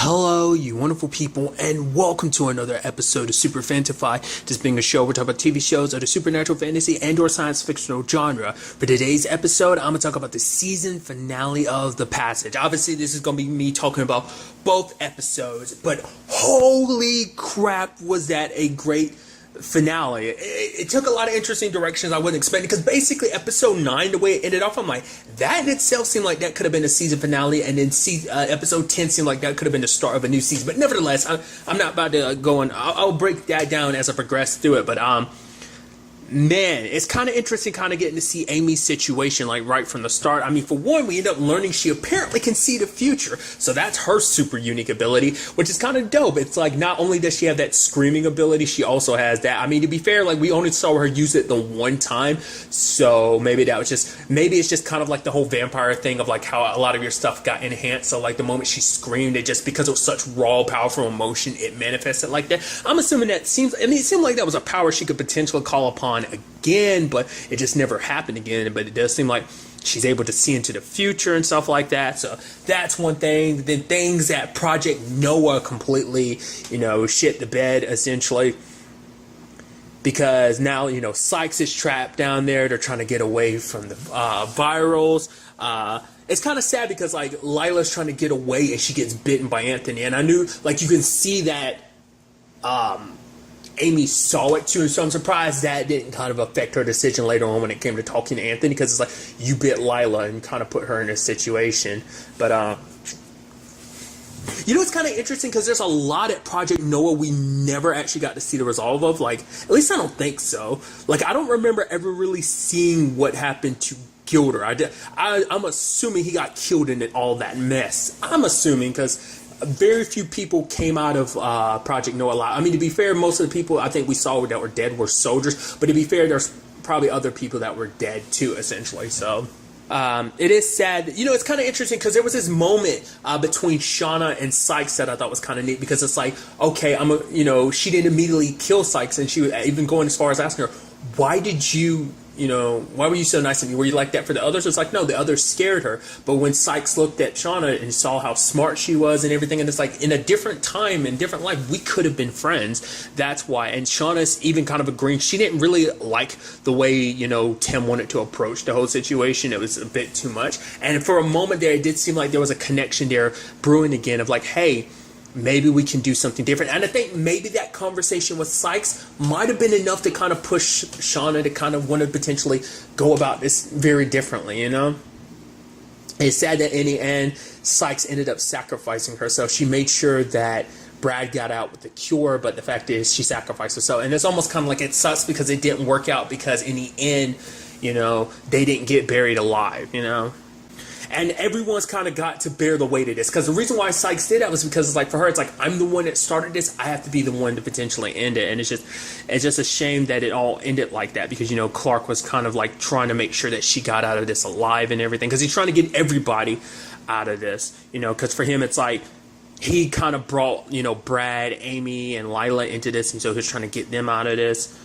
Hello, you wonderful people, and welcome to another episode of Super-Fanta-Fi. This being a show, we're talking about TV shows of the supernatural, fantasy, and/or science fictional genre. For today's episode, I'm going to talk about the season finale of The Passage. Obviously, this is going to be me talking about both episodes, but holy crap, was that a great finale. It took a lot of interesting directions I wasn't expecting, because basically episode 9, the way it ended off, I'm like, that in itself seemed like that could have been a season finale, and then episode 10 seemed like that could have been the start of a new season. But nevertheless, I'm not about to go on. I'll break that down as I progress through it. But man, it's kind of interesting kind of getting to see Amy's situation like right from the start. I mean, for one, we end up learning she apparently can see the future, so that's her super unique ability, which is kind of dope. It's like not only does she have that screaming ability, she also has that. I mean, to be fair, like we only saw her use it the one time, so maybe it's just kind of like the whole vampire thing of like how a lot of your stuff got enhanced. So like the moment she screamed, it just, because it was such raw, powerful emotion, it manifested like that. I'm assuming it seemed like that was a power she could potentially call upon again, but it just never happened again. But it does seem like she's able to see into the future and stuff like that, so that's one thing. Then things that Project Noah completely, shit the bed essentially, because now Sykes is trapped down there. They're trying to get away from the virals. It's kind of sad because like Lila's trying to get away and she gets bitten by Anthony, and I knew like you can see that Amy saw it too, so I'm surprised that didn't kind of affect her decision later on when it came to talking to Anthony, because it's like you bit Lila and kind of put her in a situation. But it's kind of interesting because there's a lot at Project Noah we never actually got to see the resolve of. Like, at least I don't think so. Like, I don't remember ever really seeing what happened to Gilder. I'm assuming he got killed in all that mess. I'm assuming, because very few people came out of Project Noah alive. I mean, to be fair, most of the people I think we saw that were dead were soldiers. But to be fair, there's probably other people that were dead too, essentially. So it is sad. It's kind of interesting because there was this moment between Shauna and Sykes that I thought was kind of neat, because it's like, okay, she didn't immediately kill Sykes, and she was even going as far as asking her, why did you, why were you so nice to me? Were you like that for the others? It's like, no, the others scared her. But when Sykes looked at Shauna and saw how smart she was and everything, and it's like, in a different time, in different life, we could have been friends. That's why. And Shauna's even kind of agreeing. She didn't really like the way, Tim wanted to approach the whole situation. It was a bit too much. And for a moment there, it did seem like there was a connection there brewing again of like, hey, maybe we can do something different. And I think maybe that conversation with Sykes might have been enough to kind of push Shauna to kind of want to potentially go about this very differently, It's sad that in the end, Sykes ended up sacrificing herself. She made sure that Brad got out with the cure, but the fact is she sacrificed herself. And it's almost kind of like it sucks because it didn't work out, because in the end, they didn't get buried alive, And everyone's kind of got to bear the weight of this, because the reason why Sykes did that was because it's like, for her, it's like, I'm the one that started this. I have to be the one to potentially end it. And it's just a shame that it all ended like that, because Clark was kind of like trying to make sure that she got out of this alive and everything, because he's trying to get everybody out of this. Because for him, it's like he kind of brought Brad, Amy, and Lila into this, and so he's trying to get them out of this.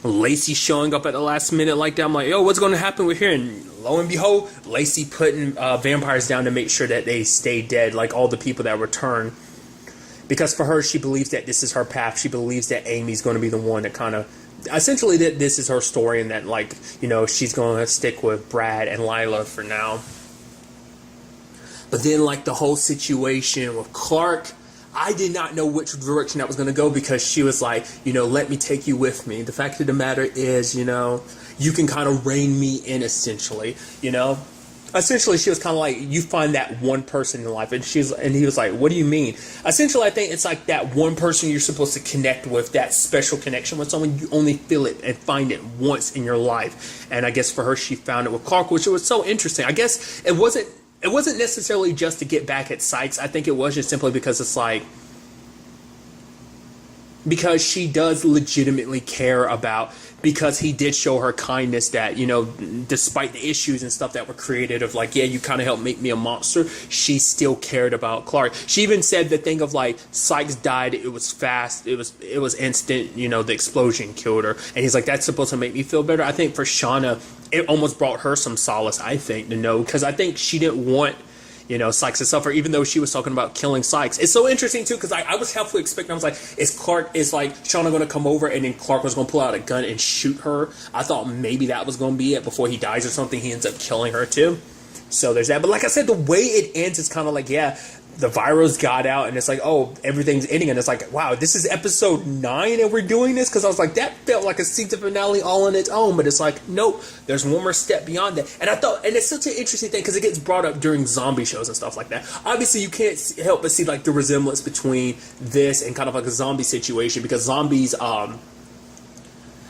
Lacey showing up at the last minute like that. I'm like, yo, what's going to happen with here? And lo and behold, Lacey putting vampires down to make sure that they stay dead, like all the people that return. Because for her, she believes that this is her path. She believes that Amy's going to be the one that kind of, essentially, that this is her story, and that, like, she's going to stick with Brad and Lila for now. But then, like, the whole situation with Clark, I did not know which direction that was going to go, because she was like, let me take you with me. The fact of the matter is, you can kind of rein me in, essentially, Essentially, she was kind of like, you find that one person in life. And he was like, what do you mean? Essentially, I think it's like that one person you're supposed to connect with, that special connection with someone. You only feel it and find it once in your life. And I guess for her, she found it with Clark, which was so interesting. I guess it wasn't necessarily just to get back at Sykes. I think it was just simply because it's like, because she does legitimately care about, because he did show her kindness, that, despite the issues and stuff that were created of like, yeah, you kind of helped make me a monster, she still cared about Clark. She even said the thing of like, Sykes died, it was fast, it was instant, the explosion killed her. And he's like, that's supposed to make me feel better. I think for Shauna, it almost brought her some solace, I think, to know, because I think she didn't want, Sykes and stuff, or even though she was talking about killing Sykes. It's so interesting too, because I was halfway expecting, I was like, is Shauna going to come over and then Clark was going to pull out a gun and shoot her? I thought maybe that was going to be it before he dies or something. He ends up killing her too. So there's that. But like I said, the way it ends is kind of like, yeah, the virus got out and it's like, oh, everything's ending. And it's like, wow, this is episode 9 and we're doing this? Because I was like, that felt like a season finale all on its own. But it's like, nope, there's one more step beyond that. And I thought, and it's such an interesting thing because it gets brought up during zombie shows and stuff like that. Obviously, you can't help but see like the resemblance between this and kind of like a zombie situation, because zombies,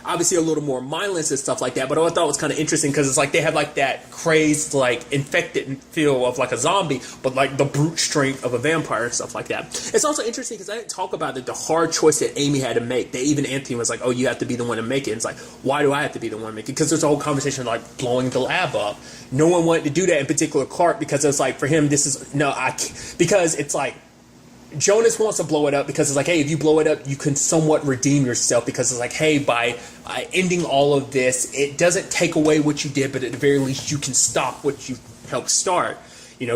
obviously a little more mindless and stuff like that, but I thought it was kind of interesting because it's like they have like that crazed, like infected feel of like a zombie, but like the brute strength of a vampire and stuff like that. It's also interesting because I didn't talk about the hard choice that Amy had to make. That even Anthony was like, oh, you have to be the one to make it. And it's like, why do I have to be the one to make it? Because there's a whole conversation like blowing the lab up. No one wanted to do that, in particular Clark, because it's like for him, this is, no, I can't, because it's like, Jonas wants to blow it up because it's like, hey, if you blow it up, you can somewhat redeem yourself, because it's like, hey, by ending all of this, it doesn't take away what you did, but at the very least, you can stop what you helped start.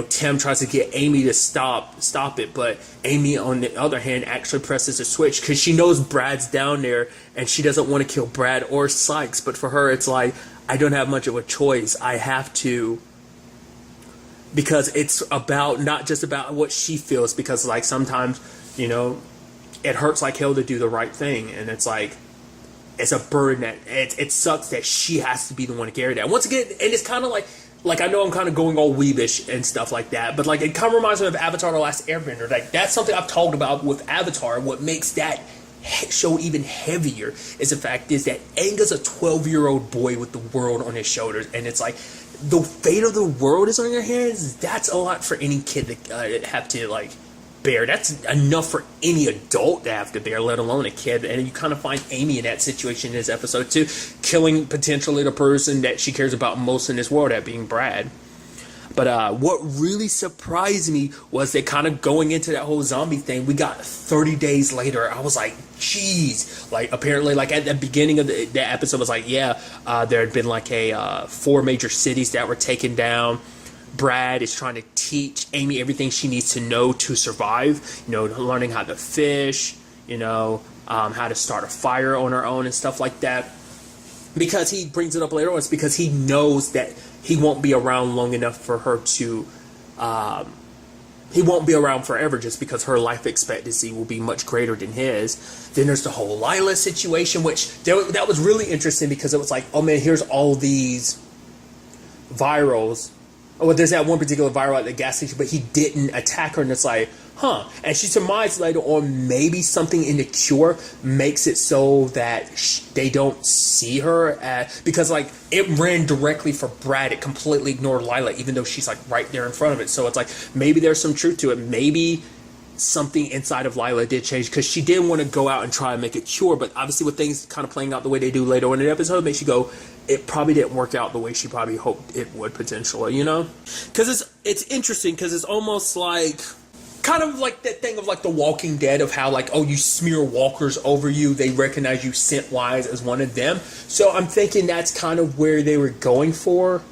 Tim tries to get Amy to stop it, but Amy, on the other hand, actually presses a switch because she knows Brad's down there and she doesn't want to kill Brad or Sykes. But for her, it's like, I don't have much of a choice. I have to. Because it's about, not just about what she feels, because like sometimes, it hurts like hell to do the right thing, and it's like, it's a burden that, it sucks that she has to be the one to carry that. Once again, and it's kind of like I know I'm kind of going all weebish and stuff like that, but like it kind of reminds me of Avatar: The Last Airbender. Like that's something I've talked about with Avatar. What makes that show even heavier is the fact is that Aang's a 12-year-old boy with the world on his shoulders, and it's like, the fate of the world is on your hands. That's a lot for any kid to have to like bear. That's enough for any adult to have to bear, let alone a kid. And you kind of find Amy in that situation in this episode too, killing potentially the person that she cares about most in this world, that being Brad. But what really surprised me was that kind of going into that whole zombie thing, we got 30 days later. I was like, geez. Like, apparently, like, at the beginning of the episode was like, yeah, there had been, like, 4 major cities that were taken down. Brad is trying to teach Amy everything she needs to know to survive. Learning how to fish, how to start a fire on her own and stuff like that. Because he brings it up later on, it's because he knows that he won't be around long enough for her to, he won't be around forever, just because her life expectancy will be much greater than his. Then there's the whole Lila situation, which that was really interesting, because it was like, oh man, here's all these virals. Oh, there's that one particular viral at the gas station, but he didn't attack her, and it's like, huh. And she surmised later on maybe something in the cure makes it so that they don't see her because like it ran directly for Brad. It completely ignored Lila, even though she's like right there in front of it. So it's like, maybe there's some truth to it. Maybe something inside of Lila did change, because she did want to go out and try and make a cure, but obviously with things kind of playing out the way they do later on in the episode, makes you go, it probably didn't work out the way she probably hoped it would potentially, because it's interesting, because it's almost like kind of like that thing of like The Walking Dead, of how like, oh, you smear walkers over you, they recognize you scent wise as one of them. So I'm thinking that's kind of where they were going for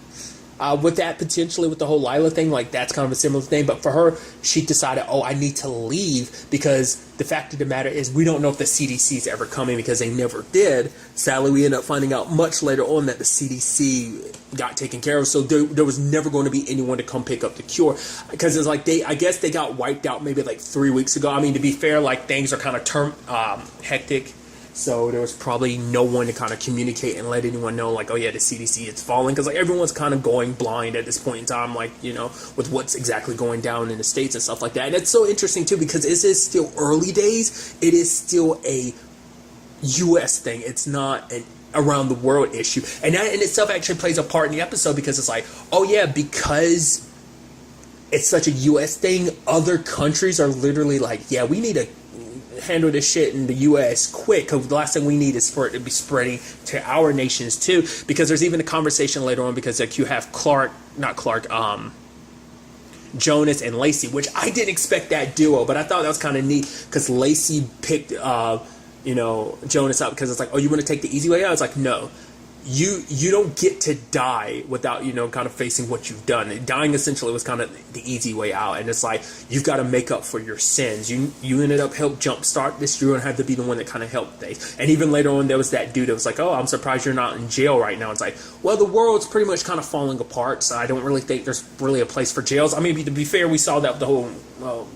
with that, potentially with the whole Lila thing. Like that's kind of a similar thing, but for her, she decided, oh, I need to leave, because the fact of the matter is we don't know if the CDC is ever coming, because they never did. Sadly, we end up finding out much later on that the CDC got taken care of, so there was never going to be anyone to come pick up the cure, because it's like I guess they got wiped out maybe like 3 weeks ago. I mean, to be fair, like things are kind of hectic. So there was probably no one to kind of communicate and let anyone know, like, oh yeah, the CDC is falling, because like everyone's kind of going blind at this point in time, like, with what's exactly going down in the States and stuff like that. And it's so interesting too, because it is still early days. It is still a U.S. thing. It's not an around the world issue, and that in itself actually plays a part in the episode, because it's like, oh yeah, because it's such a U.S. thing, other countries are literally like, yeah, we need to handle this shit in the U.S. quick, because the last thing we need is for it to be spreading to our nations too. Because there's even a conversation later on, because like you have Jonas and Lacey, which I didn't expect that duo, but I thought that was kind of neat, because Lacey picked Jonas up, because it's like, oh, you want to take the easy way out? It's like, no, you don't get to die without, kind of facing what you've done. Dying essentially was kind of the easy way out, and it's like you've got to make up for your sins. You ended up help jumpstart this. You're gonna have to be the one that kind of helped things. And even later on, there was that dude that was like, "Oh, I'm surprised you're not in jail right now." It's like, well, the world's pretty much kind of falling apart, so I don't really think there's really a place for jails. I mean, to be fair, we saw that with the whole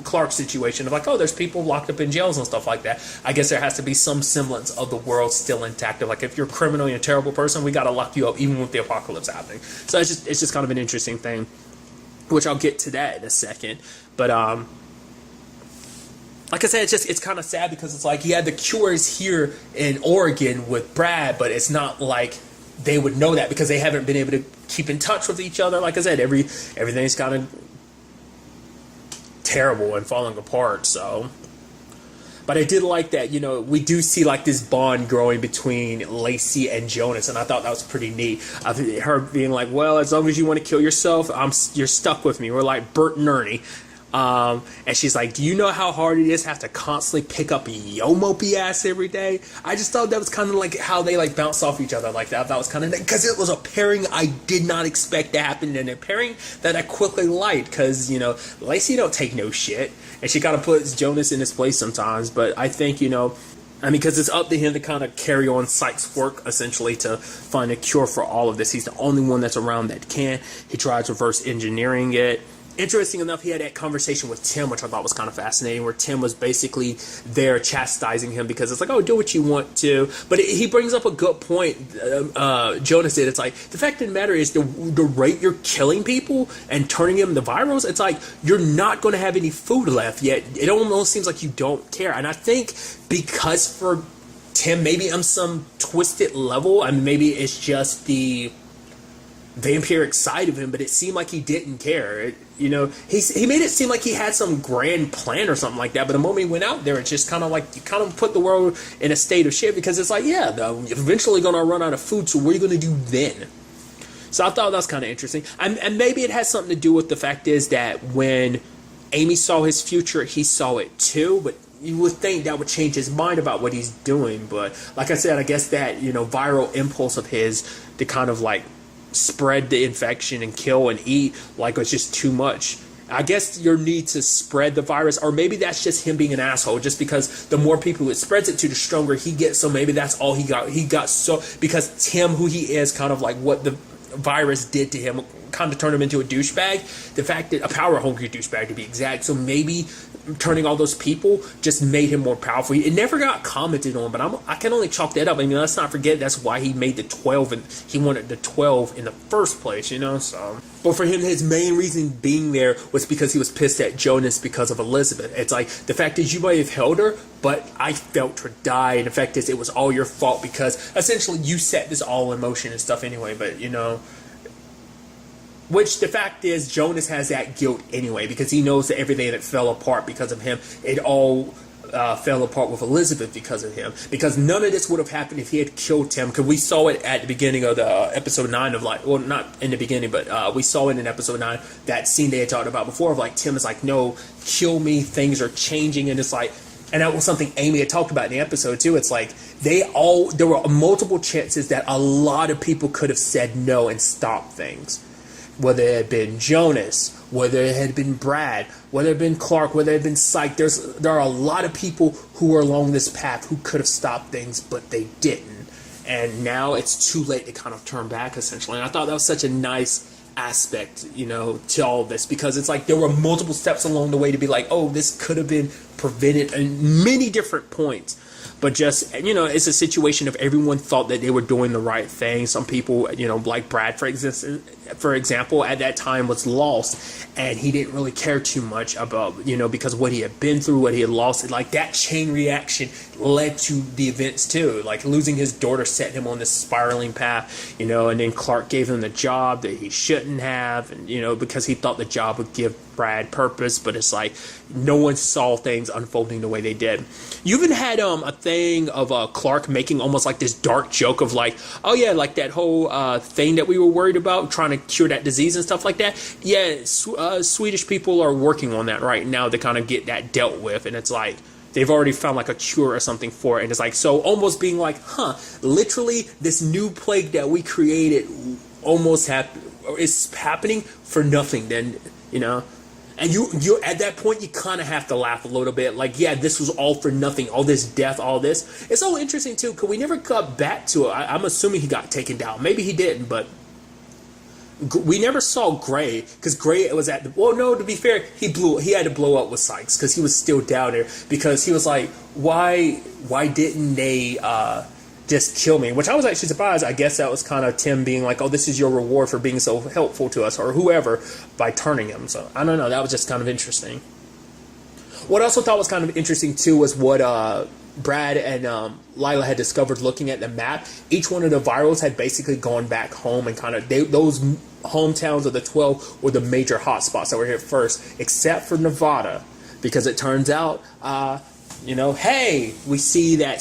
Clark situation of like, oh, there's people locked up in jails and stuff like that. I guess there has to be some semblance of the world still intact. Of like, if you're a criminal and a terrible person, we got to lock you up even with the apocalypse happening. So it's just kind of an interesting thing, which I'll get to that in a second. But like I said, it's kind of sad because it's like, yeah, the cure is here in Oregon with Brad, but it's not like they would know that because they haven't been able to keep in touch with each other. Like I said, everything's kind of terrible and falling apart. So, but I did like that, we do see like this bond growing between Lacey and Jonas, and I thought that was pretty neat. Her being like, well, as long as you want to kill yourself, you're stuck with me. We're like Bert and Ernie. And she's like, do you know how hard it is to have to constantly pick up yo mopey ass every day? I just thought that was kind of like how they like bounce off each other like that. That was kind of, because it was a pairing I did not expect to happen, and a pairing that I quickly liked because, Lacey don't take no shit, and she kind of puts Jonas in his place sometimes. But I think, because it's up to him to kind of carry on Sykes' work, essentially, to find a cure for all of this. He's the only one that's around that can. He tries reverse engineering it. Interesting enough, he had that conversation with Tim, which I thought was kind of fascinating, where Tim was basically there chastising him because it's like, oh, do what you want to. But he brings up a good point, Jonas did. It's like, the fact of the matter is the rate you're killing people and turning them to virals, it's like you're not going to have any food left, yet it almost seems like you don't care. And I think because for Tim, maybe on some twisted level, I mean, maybe it's just the vampiric side of him, but it seemed like he didn't care. He made it seem like he had some grand plan or something like that, but the moment he went out there, it's just kind of like, you kind of put the world in a state of shit, because it's like, yeah, you're eventually going to run out of food, so what are you going to do then? So I thought that was kind of interesting. And maybe it has something to do with the fact is that when Amy saw his future, he saw it too, but you would think that would change his mind about what he's doing. But like I said, I guess that, viral impulse of his to kind of like spread the infection and kill and eat like it's just too much. I guess your need to spread the virus, or maybe that's just him being an asshole, just because the more people it spreads it to, the stronger he gets. So maybe that's all he got so because Tim, who he is, kind of like what the virus did to him, kind of turned him into a douchebag. The fact that a power hungry douchebag, to be exact. So maybe turning all those people just made him more powerful. It never got commented on, but I can only chalk that up. I mean, let's not forget that's why he made the 12, and he wanted the 12 in the first place, So, but for him, his main reason being there was because he was pissed at Jonas because of Elizabeth. It's like, the fact is, you might have held her, but I felt her die. And the fact is, it was all your fault because essentially you set this all in motion and stuff anyway. But which the fact is, Jonas has that guilt anyway, because he knows that everything that fell apart because of him, it all fell apart with Elizabeth because of him. Because none of this would have happened if he had killed Tim. Because we saw it at the beginning of the episode 9 of like, well, not in the beginning, but we saw it in episode 9, that scene they had talked about before of like, Tim is like, no, kill me, things are changing. And it's like, and that was something Amy had talked about in the episode too. It's like, there were multiple chances that a lot of people could have said no and stopped things. Whether it had been Jonas, whether it had been Brad, whether it had been Clark, whether it had been Syke, there are a lot of people who were along this path who could have stopped things, but they didn't. And now it's too late to kind of turn back, essentially. And I thought that was such a nice aspect, to all of this, because it's like there were multiple steps along the way to be like, oh, this could have been prevented at many different points. But just, it's a situation of everyone thought that they were doing the right thing. Some people, like Brad, for example, at that time was lost, and he didn't really care too much about, because what he had been through, what he had lost. Like, that chain reaction led to the events too. Like, losing his daughter set him on this spiraling path, and then Clark gave him the job that he shouldn't have, and, because he thought the job would give Brad purpose, but it's like no one saw things unfolding the way they did. You even had a thing of Clark making almost like this dark joke of like, oh yeah, like that whole thing that we were worried about, trying to cure that disease and stuff like that. Yeah, Swedish people are working on that right now to kind of get that dealt with, and it's like, they've already found like a cure or something for it. And it's like, so almost being like, literally this new plague that we created almost is happening for nothing then, And you at that point, you kind of have to laugh a little bit. Like, yeah, this was all for nothing. All this death, all this. It's so interesting, too, because we never got back to it. I'm assuming he got taken down. Maybe he didn't, but we never saw Gray, because Gray was at the... Well, no, to be fair, he had to blow up with Sykes, because he was still down there, because he was like, why didn't they just kill me? Which I was actually surprised. I guess that was kind of Tim being like, oh, this is your reward for being so helpful to us, or whoever, by turning him. So, I don't know, that was just kind of interesting. What I also thought was kind of interesting, too, was what Brad and Lila had discovered looking at the map. Each one of the virals had basically gone back home, and kind of those hometowns of the 12 were the major hotspots that were hit first, except for Nevada, because it turns out, hey, we see that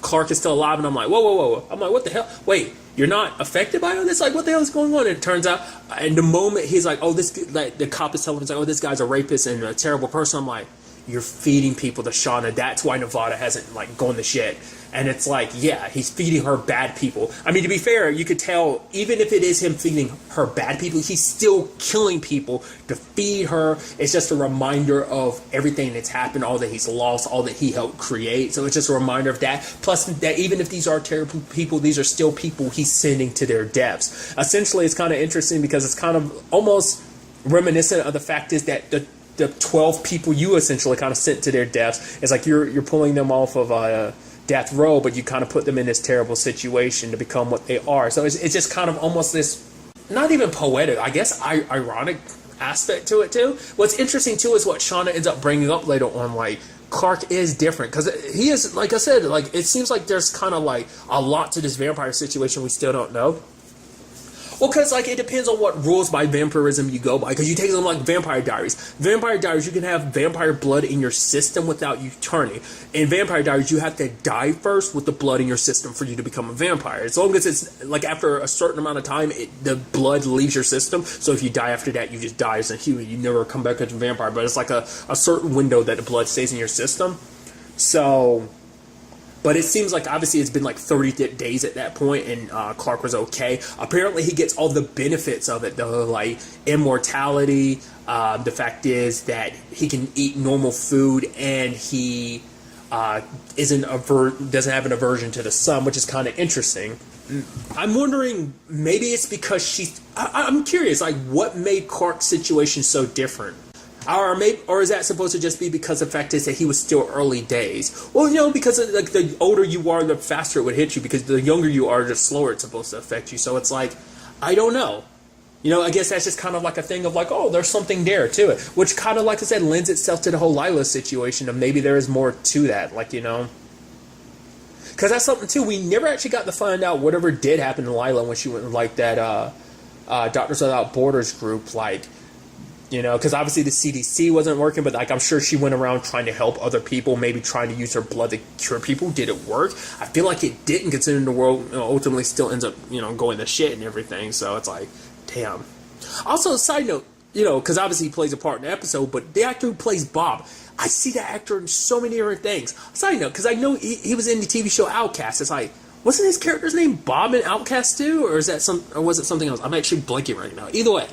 Clark is still alive, and I'm like, whoa. I'm like, what the hell? Wait, you're not affected by all this? Like, what the hell is going on? And it turns out, and the moment he's like, oh, the cop is telling him, he's like, oh, this guy's a rapist and a terrible person. I'm like, you're feeding people to Shauna. That's why Nevada hasn't like gone to shit. And it's like, yeah, he's feeding her bad people. I mean, to be fair, you could tell, even if it is him feeding her bad people, he's still killing people to feed her. It's just a reminder of everything that's happened, all that he's lost, all that he helped create. So it's just a reminder of that. Plus, that even if these are terrible people, these are still people he's sending to their deaths. Essentially, it's kind of interesting because it's kind of almost reminiscent of the fact is that the 12 people you essentially kind of sent to their deaths, it's like you're pulling them off of death row, but you kind of put them in this terrible situation to become what they are. So it's just kind of almost this, not even poetic, I guess, ironic aspect to it too. What's interesting too is what Shauna ends up bringing up later on, like, Clark is different, because he is, like I said, like, it seems like there's kind of like a lot to this vampire situation we still don't know. Well, because, like, it depends on what rules by vampirism you go by. Because you take something like Vampire Diaries. Vampire Diaries, you can have vampire blood in your system without you turning. In Vampire Diaries, you have to die first with the blood in your system for you to become a vampire. As long as it's, like, after a certain amount of time, the blood leaves your system. So if you die after that, you just die as a human. You never come back as a vampire. But it's like a certain window that the blood stays in your system. So... But it seems like obviously it's been like 30 days at that point, and Clark was okay. Apparently he gets all the benefits of it, though, like immortality. The fact is that he can eat normal food, and he doesn't have an aversion to the sun, which is kind of interesting. I'm wondering, maybe it's because I'm curious, like, what made Clark's situation so different? Or is that supposed to just be because the fact is that he was still early days? Well, because like the older you are, the faster it would hit you. Because the younger you are, the slower it's supposed to affect you. So it's like, I don't know. I guess that's just kind of like a thing of like, oh, there's something there to it. Which kind of, like I said, lends itself to the whole Lila situation. And maybe there is more to that. Like, Because that's something, too. We never actually got to find out whatever did happen to Lila when she went in, like, that Doctors Without Borders group, like... because obviously the CDC wasn't working, but like I'm sure she went around trying to help other people, maybe trying to use her blood to cure people. Did it work? I feel like it didn't, considering the world ultimately still ends up going to shit and everything. So it's like, damn. Also, side note, because obviously he plays a part in the episode, but the actor who plays Bob, I see that actor in so many different things. Side note, because I know he was in the TV show Outcast. It's like, wasn't his character's name Bob in Outcast too, or was it something else? I'm actually blanking right now. Either way.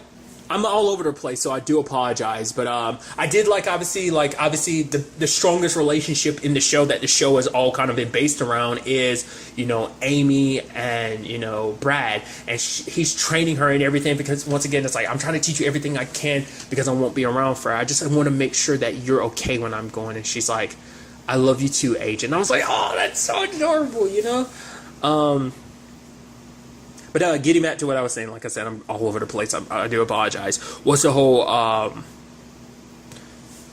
I'm all over the place, so I do apologize. But I did like obviously the strongest relationship in the show that the show has all kind of been based around is Amy and Brad, and he's training her and everything, because once again it's like, I'm trying to teach you everything I can because I won't be around for her. I want to make sure that you're okay when I'm going. And she's like, I love you too, Agent. And I was like, oh, that's so adorable, But getting back to what I was saying, like I said, I'm all over the place. I do apologize. What's the whole...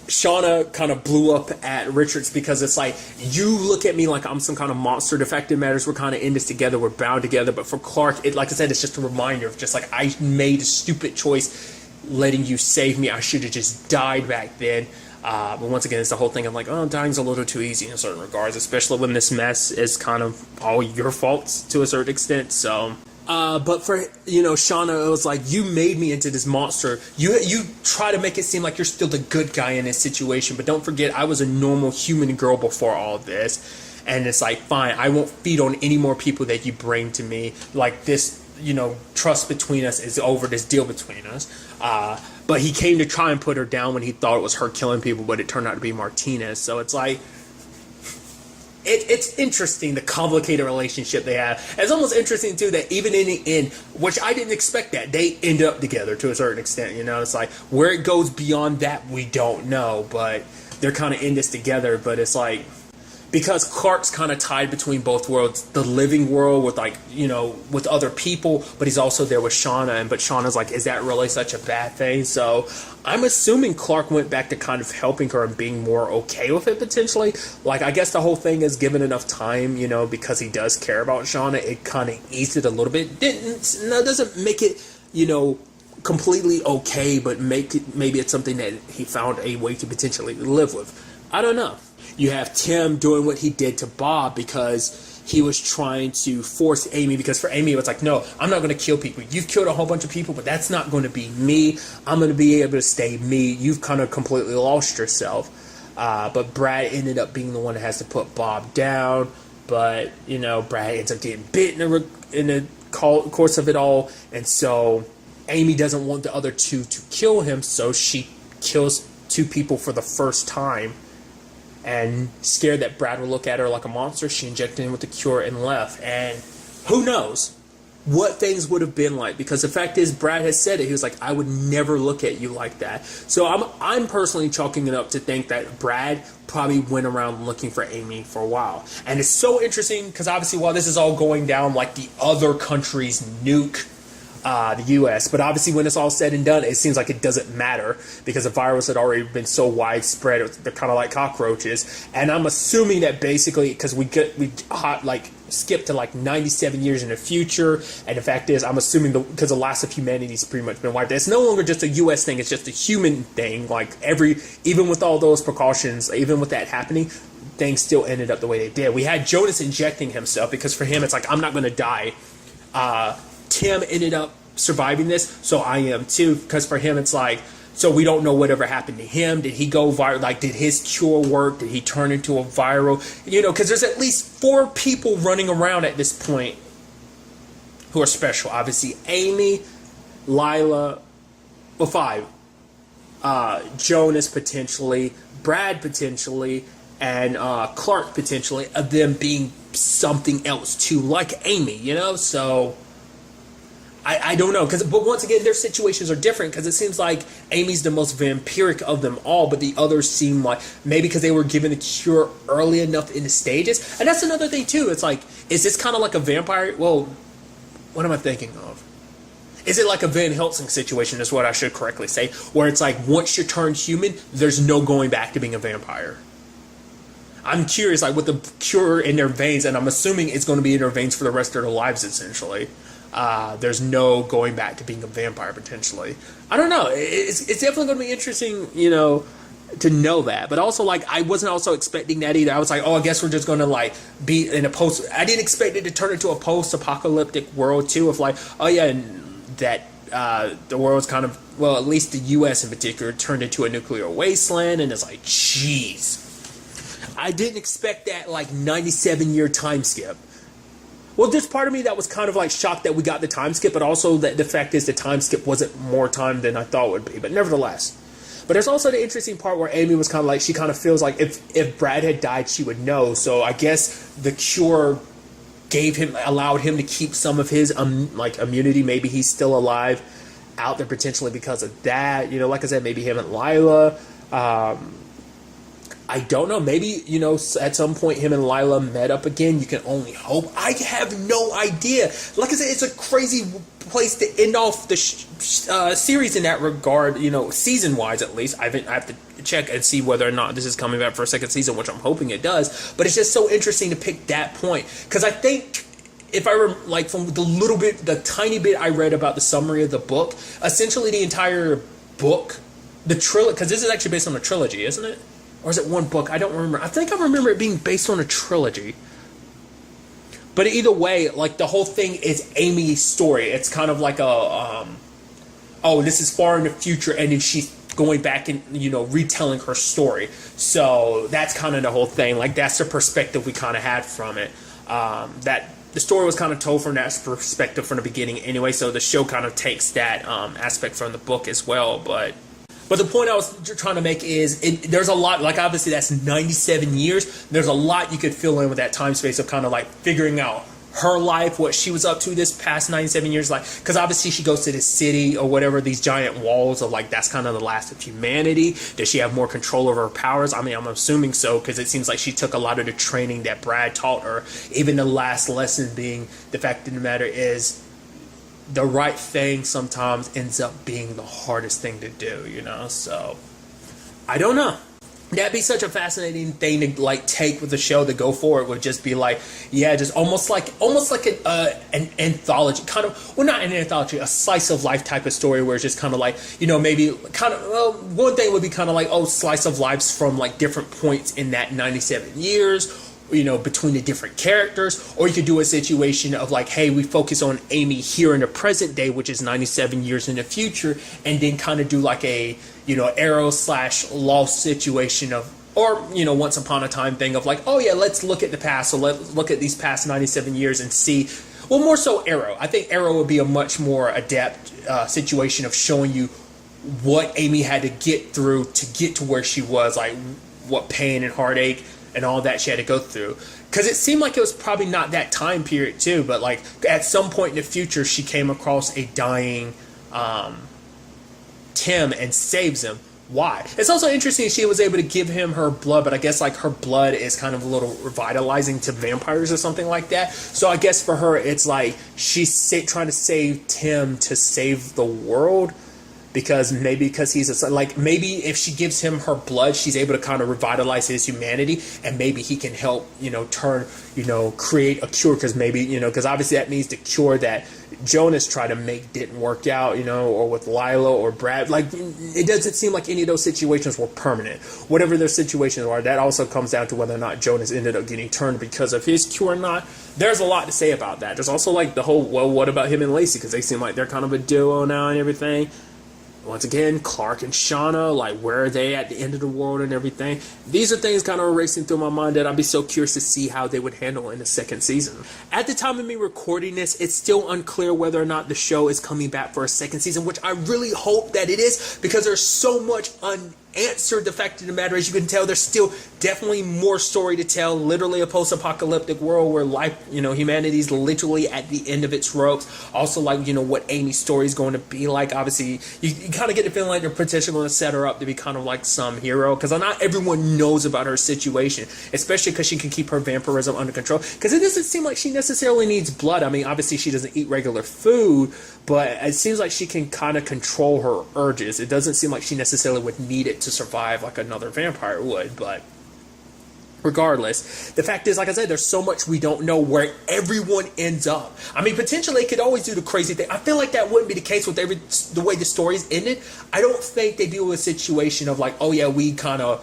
Shauna kind of blew up at Richards because it's like, you look at me like I'm some kind of monster. The fact of the matter is we're kind of in this together. We're bound together. But for Clark, like I said, it's just a reminder of just like, I made a stupid choice letting you save me. I should have just died back then. But once again, it's the whole thing. I'm like, oh, dying's a little too easy in certain regards, especially when this mess is kind of all your faults to a certain extent. So... But for, Shauna, it was like, you made me into this monster. You try to make it seem like you're still the good guy in this situation, but don't forget, I was a normal human girl before all this. And it's like, fine, I won't feed on any more people that you bring to me. Like, this, trust between us is over, this deal between us. But he came to try and put her down when he thought it was her killing people, but it turned out to be Martinez. So it's like, it's interesting, the complicated relationship they have. It's almost interesting, too, that even in the end, which I didn't expect that, they end up together to a certain extent, It's like, where it goes beyond that, we don't know, but they're kind of in this together. But it's like, because Clark's kind of tied between both worlds, the living world with, like, with other people, but he's also there with Shauna, but Shauna's like, is that really such a bad thing? So I'm assuming Clark went back to kind of helping her and being more okay with it, potentially. Like, I guess the whole thing is given enough time, because he does care about Shauna, it kind of eased it a little bit. Doesn't make it, completely okay, but maybe it's something that he found a way to potentially live with. I don't know. You have Tim doing what he did to Bob because he was trying to force Amy, because for Amy it was like, no, I'm not going to kill people. You've killed a whole bunch of people, but that's not going to be me. I'm going to be able to stay me. You've kind of completely lost yourself. But Brad ended up being the one that has to put Bob down. But, Brad ends up getting bit in the course of it all. And so Amy doesn't want the other two to kill him, so she kills two people for the first time. And scared that Brad would look at her like a monster, she injected him with the cure and left. And who knows what things would have been like, because the fact is, Brad has said it. He was like, I would never look at you like that. So I'm personally chalking it up to think that Brad probably went around looking for Amy for a while. And it's so interesting because obviously while this is all going down, like, the other countries nuke the U.S. But obviously when it's all said and done, it seems like it doesn't matter because the virus had already been so widespread. They're kind of like cockroaches. And I'm assuming that basically, because we skip to like 97 years in the future, and the fact is, I'm assuming because the last of humanity's pretty much been wiped. It's no longer just a U.S. thing; it's just a human thing. Like even with all those precautions, even with that happening, things still ended up the way they did. We had Jonas injecting himself because for him, it's like, I'm not going to die. Tim ended up surviving this, so I am too, because for him it's like, so we don't know whatever happened to him. Did he go viral? Like, did his cure work? Did he turn into a viral? Because there's at least 4 people running around at this point who are special. Obviously, Amy, Lila, well, 5. Jonas potentially, Brad potentially, and Clark potentially, of them being something else too, like Amy, so I don't know, but once again, their situations are different because it seems like Amy's the most vampiric of them all, but the others seem like maybe because they were given the cure early enough in the stages. And that's another thing too. It's like, is this kind of like a vampire? Well, what am I thinking of? Is it like a Van Helsing situation is what I should correctly say, where it's like once you're turned human, there's no going back to being a vampire. I'm curious, like with the cure in their veins, and I'm assuming it's going to be in their veins for the rest of their lives essentially. There's no going back to being a vampire potentially. I don't know. It's definitely going to be interesting, to know that. But also, like, I wasn't also expecting that either. I was like, oh, I guess we're just going to like be in a post. I didn't expect it to turn into a post-apocalyptic world too. Of like, oh yeah, and that the world's kind of, well, at least the U.S. in particular turned into a nuclear wasteland, and it's like, jeez, I didn't expect that like 97-year time skip. Well, there's part of me that was kind of like shocked that we got the time skip, but also that the fact is the time skip wasn't more time than I thought it would be. But nevertheless. But there's also the interesting part where Amy was kind of like, she kind of feels like if Brad had died, she would know. So I guess the cure allowed him to keep some of his immunity. Maybe he's still alive out there potentially because of that. Like I said, maybe him and Lila. I don't know. Maybe, at some point him and Lila met up again. You can only hope. I have no idea. Like I said, it's a crazy place to end off the series in that regard, season-wise at least. I have to check and see whether or not this is coming back for a second season, which I'm hoping it does. But it's just so interesting to pick that point. Because I think, if I like from the tiny bit I read about the summary of the book, essentially the entire book, the trilogy, because this is actually based on a trilogy, isn't it? Or is it one book? I don't remember. I think I remember it being based on a trilogy. But either way, like the whole thing is Amy's story. It's kind of like this is far in the future, and then she's going back and, retelling her story. So that's kind of the whole thing. Like, that's the perspective we kind of had from it. That the story was kind of told from that perspective from the beginning anyway, so the show kind of takes that aspect from the book as well. But the point I was trying to make is there's a lot, like obviously that's 97 years. There's a lot you could fill in with that time space of kind of like figuring out her life, what she was up to this past 97 years, like, because obviously she goes to this city or whatever, these giant walls of like, that's kind of the last of humanity. Does she have more control over her powers? I mean, I'm assuming so, because it seems like she took a lot of the training that Brad taught her, even the last lesson being the fact of the matter is the right thing sometimes ends up being the hardest thing to do, so I don't know. That'd be such a fascinating thing to like take with the show to go forward. Would just be like, yeah, just almost like an anthology, kind of, well, not an anthology, a slice of life type of story where it's just kind of like, maybe kind of, one thing would be kind of like, slice of lives from like different points in that 97 years, between the different characters. Or you could do a situation of like, hey, we focus on Amy here in the present day, which is 97 years in the future, and then kind of do like a, Arrow/Lost situation of, or, Once Upon a Time thing of like, oh yeah, let's look at the past. So let's look at these past 97 years and see, well, more so Arrow. I think Arrow would be a much more adept situation of showing you what Amy had to get through to get to where she was, like what pain and heartache and all that she had to go through. Because it seemed like it was probably not that time period too, but like at some point in the future she came across a dying Tim and saves him. Why? It's also interesting she was able to give him her blood, but I guess like her blood is kind of a little revitalizing to vampires or something like that. So I guess for her it's like she's trying to save Tim to save the world. Because he's like, maybe if she gives him her blood, she's able to kind of revitalize his humanity, and maybe he can help, create a cure. Because maybe, because obviously that means the cure that Jonas tried to make didn't work out, or with Lila or Brad. Like, it doesn't seem like any of those situations were permanent. Whatever their situations are, that also comes down to whether or not Jonas ended up getting turned because of his cure or not. There's a lot to say about that. There's also like the whole, well, what about him and Lacey? Because they seem like they're kind of a duo now and everything. Once again, Clark and Shauna, like, where are they at the end of the world and everything? These are things kind of racing through my mind that I'd be so curious to see how they would handle in the second season. At the time of me recording this, it's still unclear whether or not the show is coming back for a second season, which I really hope that it is, because there's so much unanswered. The fact of the matter is, you can tell there's still definitely more story to tell. Literally a post-apocalyptic world where life, humanity's literally at the end of its ropes. Also, like, what Amy's story is going to be like. Obviously, you kind of get the feeling like they're potentially going to set her up to be kind of like some hero, because not everyone knows about her situation, especially because she can keep her vampirism under control, because it doesn't seem like she necessarily needs blood. I mean, obviously she doesn't eat regular food, but it seems like she can kind of control her urges. It doesn't seem like she necessarily would need it to survive like another vampire would. But regardless, the fact is, like I said, there's so much we don't know where everyone ends up. I mean, potentially it could always do the crazy thing. I feel like that wouldn't be the case with the way the stories ended. I don't think they deal with a situation of like, oh yeah, we kind of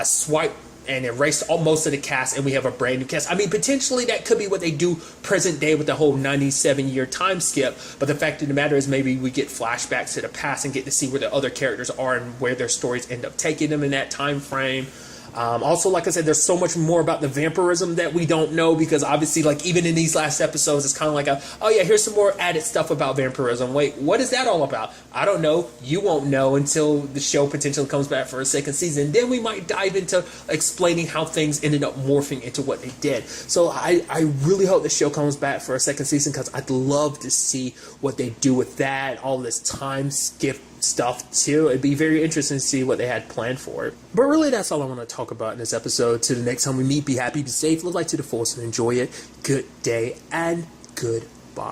swipe and erase most of the cast and we have a brand new cast. I mean, potentially that could be what they do present day with the whole 97-year time skip. But the fact of the matter is, maybe we get flashbacks to the past and get to see where the other characters are and where their stories end up taking them in that time frame. Also, like I said, there's so much more about the vampirism that we don't know, because obviously, like, even in these last episodes, it's kind of like oh yeah, here's some more added stuff about vampirism. Wait, what is that all about? I don't know. You won't know until the show potentially comes back for a second season. Then we might dive into explaining how things ended up morphing into what they did. So I really hope the show comes back for a second season, because I'd love to see what they do with that, all this time skip stuff too. It'd be very interesting to see what they had planned for it. But really, that's all I want to talk about in this episode. Till the next time we meet, be happy, be safe, live life to the fullest, and enjoy it. Good day and goodbye.